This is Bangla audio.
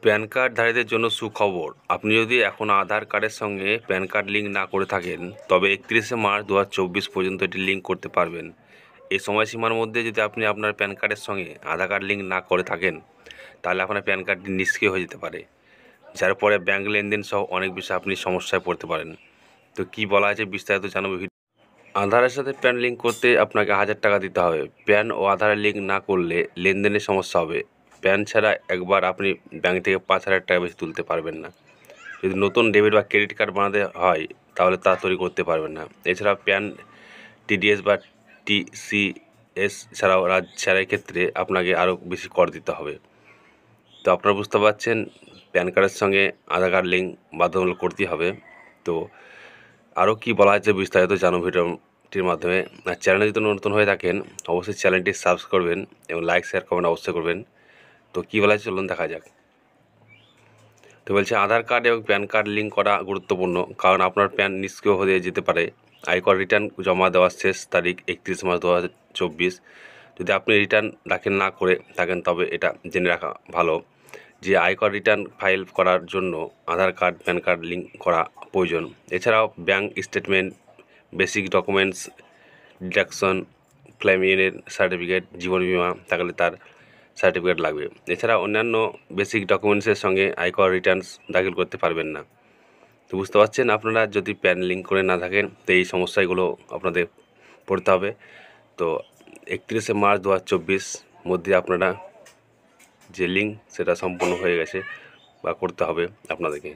প্যান কার্ডধারীদের জন্য সুখবর। আপনি যদি এখনও আধার কার্ডের সঙ্গে প্যান কার্ড লিঙ্ক না করে থাকেন, তবে 31শে মার্চ 2024 পর্যন্ত এটি লিঙ্ক করতে পারবেন। এই সময়সীমার মধ্যে যদি আপনি আপনার প্যান কার্ডের সঙ্গে আধার কার্ড লিঙ্ক না করে থাকেন, তাহলে আপনার প্যান কার্ডটি নিষ্ক্রিয় হয়ে যেতে পারে, যার পরে ব্যাঙ্ক লেনদেন সহ অনেক বিষয়ে আপনি সমস্যায় পড়তে পারেন। তো কী বলা আছে বিস্তারিত জানাবো। আধারের সাথে প্যান লিঙ্ক করতে আপনাকে 1000 টাকা দিতে হবে। প্যান ও আধারের লিঙ্ক না করলে লেনদেনের সমস্যা হবে। প্যান ছাড়া একবার আপনি ব্যাঙ্ক থেকে 5000 টাকা বেশি তুলতে পারবেন না। যদি নতুন ডেবিট বা ক্রেডিট কার্ড বানাতে হয়, তাহলে তা তৈরি করতে পারবেন না। এছাড়া প্যান, টিডিএস বা টিসিএস ছাড়াও রাজ্য ছাড়ার ক্ষেত্রে আপনাকে আরও বেশি কর দিতে হবে। তো আপনারা বুঝতে পারছেন, প্যান কার্ডের সঙ্গে আধার কার্ড লিঙ্ক বাধ্যতামূলক করতেই হবে। তো আরও কী বলা হয়েছে বিস্তারিত জানো ভিডিওটির মাধ্যমে। আর চ্যানেলে যদি নতুন হয়ে থাকেন, অবশ্যই চ্যানেলটি সাবস্ক্রাইব করবেন এবং লাইক শেয়ার কমেন্ট অবশ্যই করবেন। তো কী বলা হয়েছে চলুন দেখা যাক। তো বলছে আধার কার্ড এবং প্যান কার্ড লিঙ্ক করা গুরুত্বপূর্ণ, কারণ আপনার প্যান নিষ্ক্রিয় হয়ে যেতে পারে। আয়কর রিটার্ন জমা দেওয়ার শেষ তারিখ 31 মার্চ 2024। যদি আপনি রিটার্ন দাখিল না করে থাকেন, তবে এটা জেনে রাখা ভালো যে আয়কর রিটার্ন ফাইল করার জন্য Aadhaar card, PAN card link করা প্রয়োজন। এছাড়াও bank statement, basic documents, deduction, ক্লেমের সার্টিফিকেট, জীবন বিমা থাকলে তার সার্টিফিকেট লাগবে। এছাড়া অন্যান্য বেসিক ডকুমেন্টসের সঙ্গে আয়কর রিটার্নস দাখিল করতে পারবেন না। তো বুঝতে পারছেন, আপনারা যদি প্যান লিঙ্ক করে না থাকেন, তো এই সমস্যাগুলো আপনাদের পড়তে হবে। তো 31শে মার্চ 2024 মধ্যে আপনারা যে লিঙ্ক সেটা সম্পূর্ণ হয়ে গেছে বা করতে হবে আপনাদেরকে।